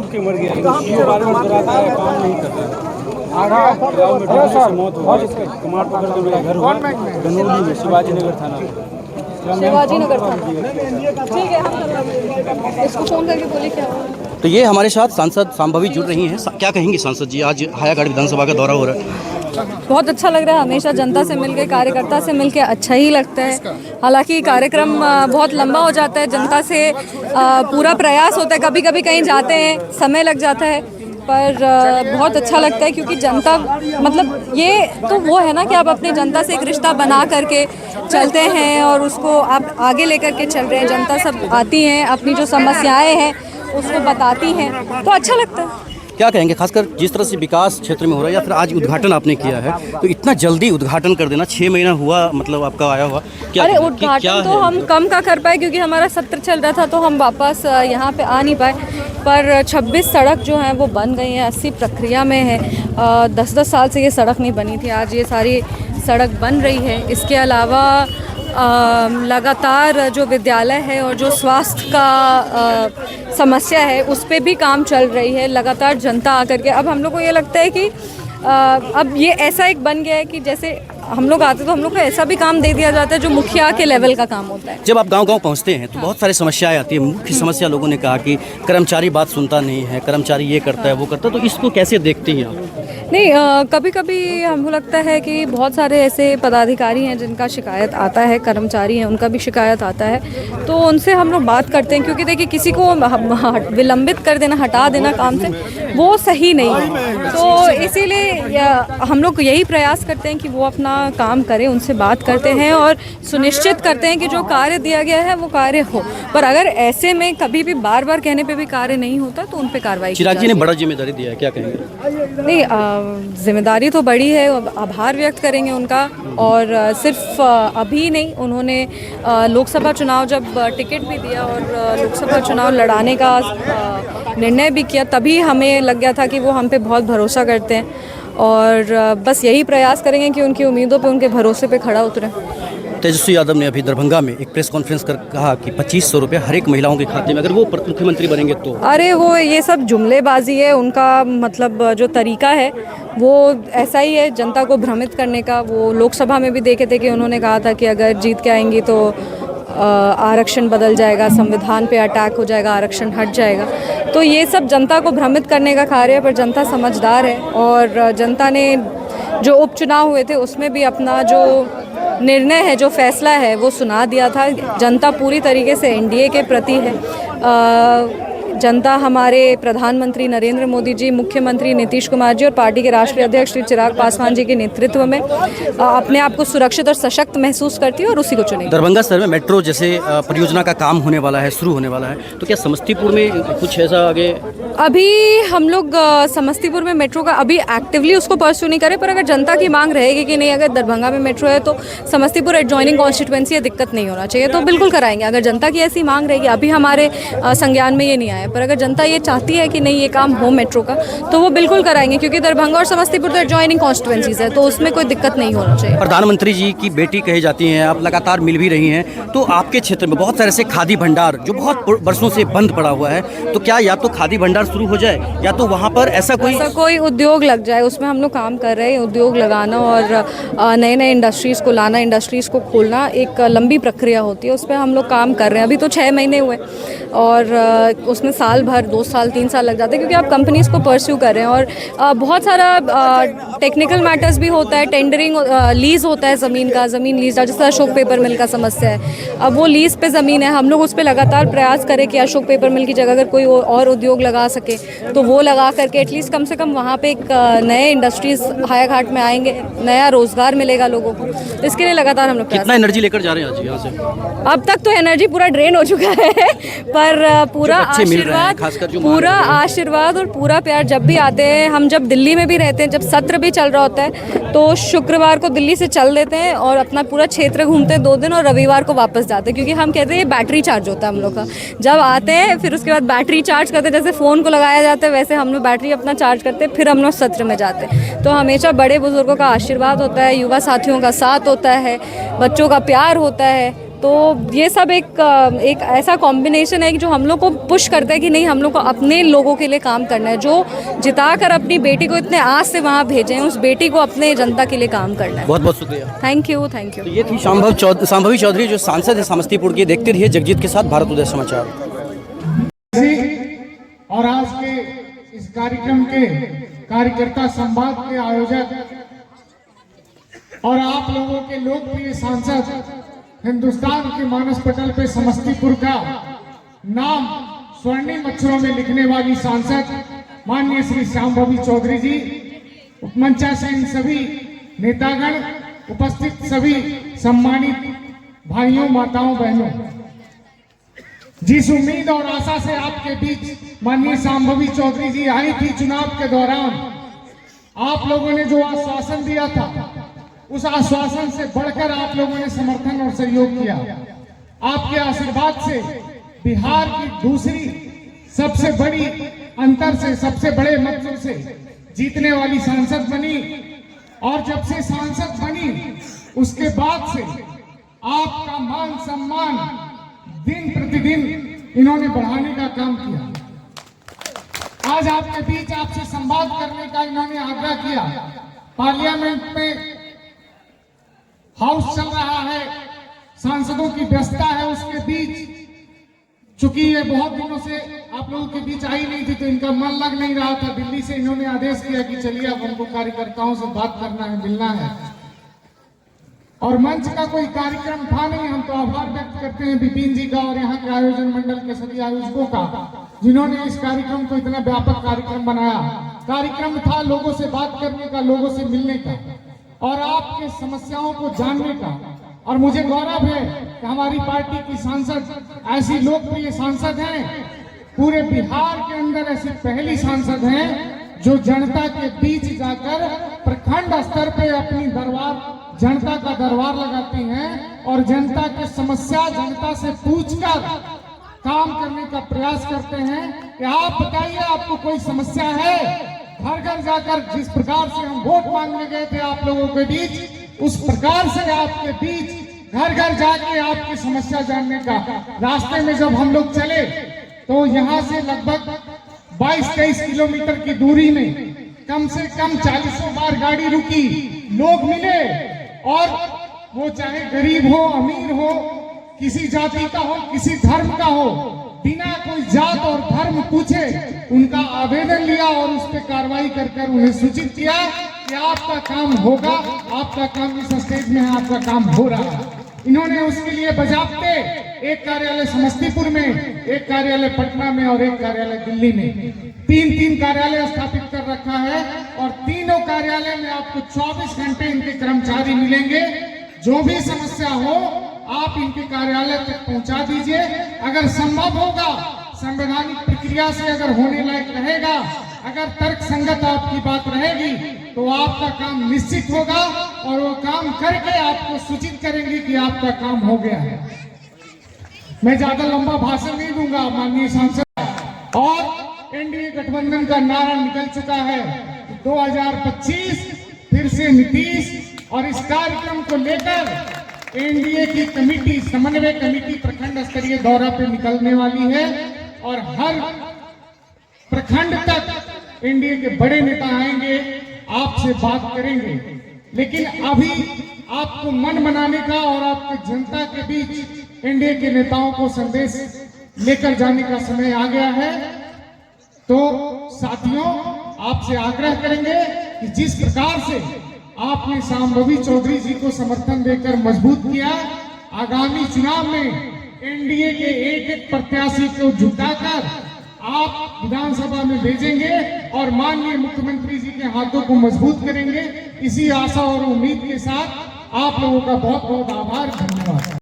डूब के मर गया, बारे में डराता है, काम नहीं करता गाँव में डूबने से मौत हो गई। कमार पकड़ के मेरा घर हुआ गनौली में, शिवाजी नगर थाना में। शिवाजी नगर थाना, ठीक है, हम इसको फ़ोन करके बोले क्या हुआ। तो ये हमारे साथ सांसद शांभवी जुड़ रही हैं। क्या कहेंगी सांसद जी, आज हायाघाट विधानसभा का दौरा हो रहा है? बहुत अच्छा लग रहा है। हमेशा जनता से मिलके, कार्यकर्ता से मिलके अच्छा ही लगता है। हालांकि कार्यक्रम बहुत लंबा हो जाता है, जनता से पूरा प्रयास होता है, कभी कभी कहीं जाते हैं समय लग जाता है, पर बहुत अच्छा लगता है क्योंकि जनता मतलब ये तो वो है ना कि आप अपनी जनता से एक रिश्ता बना करके चलते हैं और उसको आप आगे लेकर के चल रहे हैं। जनता सब आती हैं, अपनी जो समस्याएं हैं उसको बताती हैं, तो अच्छा लगता है। क्या कहेंगे, खासकर जिस तरह से विकास क्षेत्र में हो रहा है, या फिर आज उद्घाटन आपने किया है, तो इतना जल्दी उद्घाटन कर देना, 6 महीना हुआ मतलब आपका आया हुआ, क्या? अरे उद्घाटन तो हम कम का कर पाए क्योंकि हमारा सत्र चल रहा था, तो हम वापस यहाँ पे आ नहीं पाए। पर 26 सड़क जो हैं वो बन गई हैं, 80 प्रक्रिया में है। 10-10 साल से ये सड़क नहीं बनी थी, आज ये सारी सड़क बन रही है। इसके अलावा लगातार जो विद्यालय है और जो स्वास्थ्य का समस्या है उस पे भी काम चल रही है। लगातार जनता आकर के, अब हम लोग को ये लगता है कि अब ये ऐसा एक बन गया है कि जैसे हम लोग आते तो हम लोग को ऐसा भी काम दे दिया जाता है जो मुखिया के लेवल का काम होता है। जब आप गांव-गांव पहुंचते हैं तो बहुत सारी समस्याएं आती है। मुख्य समस्या लोगों ने कहा कि कर्मचारी बात सुनता नहीं है, कर्मचारी ये करता है वो करता है, तो इसको कैसे देखती हैं आप? नहीं, कभी कभी हमको लगता है कि बहुत सारे ऐसे पदाधिकारी हैं जिनका शिकायत आता है, कर्मचारी हैं उनका भी शिकायत आता है, तो उनसे हम लोग बात करते हैं। क्योंकि देखिए किसी को विलंबित कर देना, हटा देना काम से, वो सही नहीं है। तो इसीलिए हम लोग यही प्रयास करते हैं कि वो अपना काम करें, उनसे बात करते हैं और सुनिश्चित करते हैं कि जो कार्य दिया गया है वो कार्य हो। पर अगर ऐसे में कभी भी बार बार कहने पे भी कार्य नहीं होता तो उन पे कार्रवाई की चिराग जी ने बड़ा जिम्मेदारी दिया है, क्या कहेंगे? नहीं, जिम्मेदारी तो बड़ी है, आभार व्यक्त करेंगे उनका। और सिर्फ अभी नहीं, उन्होंने लोकसभा चुनाव जब टिकट भी दिया और लोकसभा चुनाव लड़ाने का निर्णय भी किया, तभी हमें लग गया था कि वो हम पे बहुत भरोसा करते हैं और बस यही प्रयास करेंगे कि उनकी उम्मीदों पे, उनके भरोसे पे खड़ा उतरें। तेजस्वी यादव ने अभी दरभंगा में एक प्रेस कॉन्फ्रेंस कर कहा कि 2500 रुपये हर एक महिलाओं के खाते में, अगर वो मुख्यमंत्री बनेंगे तो। अरे वो ये सब जुमलेबाजी है, उनका मतलब जो तरीका है वो ऐसा ही है जनता को भ्रमित करने का। वो लोकसभा में भी देखे थे कि उन्होंने कहा था कि अगर जीत के आएंगी तो आरक्षण बदल जाएगा, संविधान पे अटैक हो जाएगा, आरक्षण हट जाएगा। तो ये सब जनता को भ्रमित करने का कार्य है, पर जनता समझदार है और जनता ने जो उपचुनाव हुए थे उसमें भी अपना जो निर्णय है, जो फैसला है वो सुना दिया था। जनता पूरी तरीके से एनडीए के प्रति है। जनता हमारे प्रधानमंत्री नरेंद्र मोदी जी, मुख्यमंत्री नीतीश कुमार जी और पार्टी के राष्ट्रीय अध्यक्ष श्री चिराग पासवान जी के नेतृत्व में अपने आप को सुरक्षित और सशक्त महसूस करती है और उसी को चुनेगी। दरभंगा शहर में मेट्रो जैसे परियोजना का काम होने वाला है, शुरू होने वाला है, तो क्या समस्तीपुर में कुछ ऐसा आगे? अभी हम लोग समस्तीपुर में मेट्रो का अभी एक्टिवली उसको परस्यू नहीं करें, पर अगर जनता की मांग रहेगी कि नहीं अगर दरभंगा में मेट्रो है तो समस्तीपुर एडजॉइनिंग कॉन्स्टिट्यूएंसी है, दिक्कत नहीं होना चाहिए, तो बिल्कुल कराएंगे। अगर जनता की ऐसी मांग रहेगी, अभी हमारे संज्ञान में ये नहीं आया, पर अगर जनता ये चाहती है कि नहीं ये काम हो मेट्रो का, तो वो बिल्कुल कराएंगे। क्योंकि दरभंगा और समस्तीपुर तो एडजॉइनिंग कॉन्स्टिट्यूएंसीज है, तो उसमें कोई दिक्कत नहीं होना चाहिए। प्रधानमंत्री जी की बेटी कही जाती हैं, आप लगातार मिल भी रही हैं, तो आपके क्षेत्र में बहुत सारे ऐसे खादी भंडार जो बहुत वर्षों से बंद पड़ा हुआ है, तो क्या या तो खादी भंडार शुरू हो जाए या तो वहाँ पर ऐसा कोई उद्योग लग जाए, उसमें हम लोग काम कर रहे हैं। उद्योग लगाना और नए नए इंडस्ट्रीज़ को लाना, इंडस्ट्रीज़ को खोलना एक लंबी प्रक्रिया होती है, उस पर हम लोग काम कर रहे हैं। अभी तो 6 महीने हुए और उसमें साल भर, 2 साल 3 साल लग जाते हैं, क्योंकि आप कंपनीज़ को परस्यू कर रहे हैं और बहुत सारा टेक्निकल मैटर्स भी होता है। टेंडरिंग, लीज़ होता है ज़मीन का, ज़मीन लीज़, जैसे अशोक पेपर मिल का समस्या है, अब वो लीज़ पे ज़मीन है, हम लोग उस पर लगातार प्रयास करें कि अशोक पेपर मिल की जगह अगर कोई और उद्योग लगा सके तो वो लगा करके एटलीस्ट कम से कम वहाँ पे एक नए इंडस्ट्रीज़ हायाघाट में आएंगे, नया रोज़गार मिलेगा लोगों को। इसके लिए लगातार हम लोग कितना एनर्जी लेकर जा रहे हैं आज यहाँ से? अब तक तो एनर्जी पूरा ड्रेन हो चुका है, पर पूरा आशीर्वाद और पूरा प्यार जब भी आते हैं। हम जब दिल्ली में भी रहते हैं, जब सत्र भी चल रहा होता है तो शुक्रवार को दिल्ली से चल देते हैं और अपना पूरा क्षेत्र घूमते हैं 2 दिन और रविवार को वापस जाते हैं, क्योंकि हम कहते हैं ये बैटरी चार्ज होता है हम लोग का। जब आते हैं फिर उसके बाद बैटरी चार्ज करते हैं, जैसे फ़ोन को लगाया जाता है वैसे हम लोग बैटरी अपना चार्ज करते हैं, फिर हम लोग सत्र में जाते हैं। तो हमेशा बड़े बुजुर्गों का आशीर्वाद होता है, युवा साथियों का साथ होता है, बच्चों का प्यार होता है, तो ये सब एक ऐसा कॉम्बिनेशन है कि जो हम लोग को पुश करता है कि नहीं, हम लोग को अपने लोगों के लिए काम करना है। जो जिता कर अपनी बेटी को इतने आस से वहाँ भेजे हैं, उस बेटी को अपने जनता के लिए काम करना है। बहुत बहुत शुक्रिया। Thank you, thank you. तो ये थी शांभवी चौधरी जो सांसद है समस्तीपुर की। देखते रहिए जगजीत के साथ भारत उदय समाचार। और आज के इस कार्यक्रम के कार्यकर्ता संवाद के आयोजक और आप लोगों के लोकप्रिय सांसद, हिंदुस्तान के मानस पटल पे समस्तीपुर का नाम स्वर्णिम अक्षरों में लिखने वाली सांसद माननीय श्री शांभवी चौधरी जी, उपमंचासीन सभी नेतागण, उपस्थित सभी सम्मानित भाइयों, माताओं, बहनों, जिस उम्मीद और आशा से आपके बीच माननीय शांभवी चौधरी जी आई थी चुनाव के दौरान, आप लोगों ने जो आश्वासन दिया था, उस आश्वासन से बढ़कर आप लोगों ने समर्थन और सहयोग किया। आपके आशीर्वाद से बिहार की दूसरी सबसे बड़ी अंतर से, सबसे बड़े मतों से जीतने वाली सांसद बनी। और जब से सांसद बनी उसके बाद से आपका मान सम्मान दिन प्रतिदिन इन्होंने बढ़ाने का काम किया। आज आपके बीच आपसे संवाद करने का इन्होंने आग्रह किया। पार्लियामेंट में हाउस चल रहा है, सांसदों की व्यस्तता है, उसके बीच चूंकि ये बहुत दिनों से आप लोगों के बीच आई नहीं थी तो इनका मन लग नहीं रहा था। दिल्ली से इन्होंने आदेश किया कि चलिए अब हमको कार्यकर्ताओं से बात करना है, मिलना है। और मंच का कोई कार्यक्रम था नहीं। हम तो आभार व्यक्त करते हैं विपिन जी का और यहाँ के आयोजन मंडल के सभी आयोजकों का, जिन्होंने इस कार्यक्रम को इतना व्यापक कार्यक्रम बनाया। कार्यक्रम था लोगों से बात करने का, लोगों से मिलने का और आपके समस्याओं को जानने का। और मुझे गौरव है कि हमारी पार्टी की सांसद ऐसी लोकप्रिय सांसद हैं, पूरे बिहार के अंदर ऐसी पहली सांसद हैं जो जनता के बीच जाकर प्रखंड स्तर पे अपनी दरबार, जनता का दरबार लगाती हैं और जनता की समस्या जनता से पूछकर काम करने का प्रयास करते हैं कि आप बताइए आपको कोई समस्या है। घर घर जाकर जिस प्रकार से हम वोट मांगने गए थे आप लोगों के बीच, उस प्रकार से आपके बीच घर घर जाके आपकी समस्या जानने का। रास्ते में जब हम लोग चले तो यहाँ से लगभग 22-23 किलोमीटर की दूरी में कम से कम 40 बार गाड़ी रुकी, लोग मिले और वो चाहे गरीब हो, अमीर हो, किसी जाति का हो, किसी धर्म का हो, बिना कोई जात और धर्म पूछे उनका आवेदन लिया और उस पर कार्रवाई कर उन्हें सूचित किया कि आपका काम होगा, आपका काम इस स्टेज में है, आपका काम हो रहा है। इन्होंने उसके लिए बजाबते एक कार्यालय समस्तीपुर में, एक कार्यालय पटना में और एक कार्यालय दिल्ली में, तीन कार्यालय स्थापित कर रखा है। और तीनों कार्यालय में आपको 24 घंटे इनके कर्मचारी मिलेंगे। जो भी समस्या हो आप इनके कार्यालय तक पहुंचा दीजिए। अगर संभव होगा, संवैधानिक प्रक्रिया से अगर होने लायक रहेगा, अगर तर्क संगत आपकी बात रहेगी तो आपका काम निश्चित होगा और वो काम करके आपको सूचित करेंगे कि आपका काम हो गया है। मैं ज्यादा लंबा भाषण नहीं दूंगा माननीय सांसद। और एनडीए गठबंधन का नारा निकल चुका है 2025 फिर से नीतीश। और इस कार्यक्रम को लेकर एनडीए की कमेटी, समन्वय कमेटी प्रखंड स्तरीय दौरा पे निकलने वाली है और हर प्रखंड तक एनडीए के बड़े नेता आएंगे, आपसे बात करेंगे। लेकिन अभी आपको मन बनाने का और आपके जनता के बीच एनडीए के नेताओं को संदेश लेकर जाने का समय आ गया है। तो साथियों, आपसे आग्रह करेंगे कि जिस प्रकार से आपने शांभवी चौधरी जी को समर्थन देकर मजबूत किया, आगामी चुनाव में एनडीए के एक एक प्रत्याशी को जुटाकर आप विधानसभा में भेजेंगे और माननीय मुख्यमंत्री जी के हाथों को मजबूत करेंगे। इसी आशा और उम्मीद के साथ आप लोगों का बहुत बहुत आभार, धन्यवाद।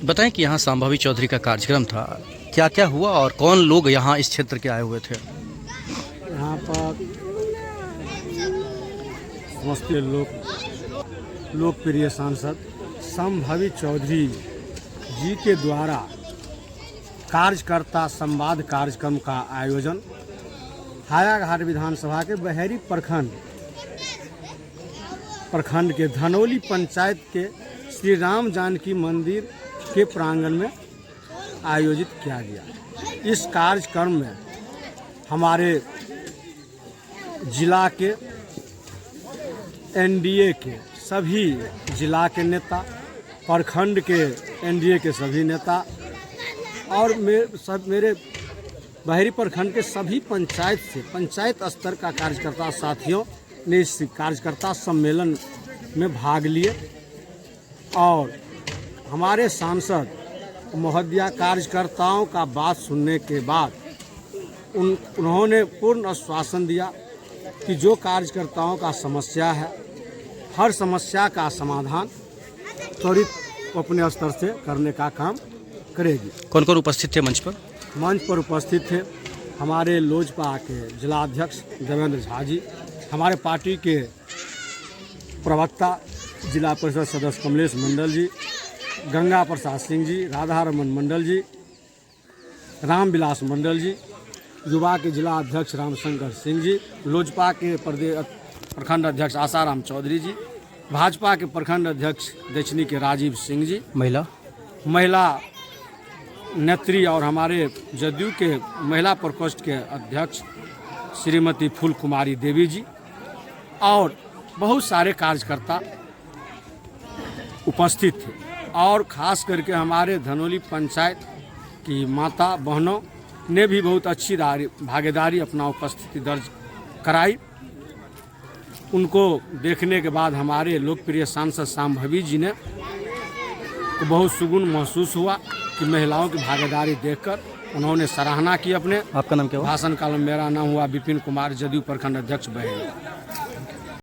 बताएं कि यहाँ शांभवी चौधरी का कार्यक्रम था, क्या क्या हुआ और कौन लोग यहाँ इस क्षेत्र के आए हुए थे? यहाँ पर समस्तीपुर लोकप्रिय सांसद संभवी चौधरी जी के द्वारा कार्यकर्ता संवाद कार्यक्रम का आयोजन हायाघाट विधानसभा के बहेरी प्रखंड के धनौली पंचायत के श्री राम जानकी मंदिर के प्रांगण में आयोजित किया गया। इस कार्यक्रम में हमारे जिला के एनडीए के सभी जिला के नेता, प्रखंड के एनडीए के सभी नेता और मेरे बहेरी प्रखंड के सभी पंचायत स्तर का कार्यकर्ता साथियों ने इस कार्यकर्ता सम्मेलन में भाग लिए और हमारे सांसद महोदया कार्यकर्ताओं का बात सुनने के बाद उन्होंने पूर्ण आश्वासन दिया कि जो कार्यकर्ताओं का समस्या है, हर समस्या का समाधान त्वरित अपने स्तर से करने का काम करेगी। कौन कौन उपस्थित थे मंच पर? मंच पर उपस्थित थे हमारे लोजपा के जिला अध्यक्ष देवेंद्र झा जी, हमारे पार्टी के प्रवक्ता जिला परिषद सदस्य कमलेश मंडल जी, गंगा प्रसाद सिंह जी, राधा रमन मंडल जी, रामविलास मंडल जी, युवा के जिला अध्यक्ष रामशंकर सिंह जी, लोजपा के प्रखंड अध्यक्ष आसाराम चौधरी जी, भाजपा के प्रखंड अध्यक्ष दक्षिणी के राजीव सिंह जी, महिला नेत्री और हमारे जदयू के महिला प्रकोष्ठ के अध्यक्ष श्रीमती फूल कुमारी देवी जी और बहुत सारे कार्यकर्ता उपस्थित थे। और ख़ास करके हमारे धनौली पंचायत की माता बहनों ने भी बहुत अच्छी भागीदारी अपना उपस्थिति दर्ज कराई। उनको देखने के बाद हमारे लोकप्रिय सांसद संभवी जी ने तो बहुत सुकून महसूस हुआ कि महिलाओं की भागीदारी देखकर उन्होंने सराहना की अपने। आपका नाम क्या हुआ? भाषण काल में मेरा नाम हुआ विपिन कुमार, जदयू प्रखंड अध्यक्ष बहेरी।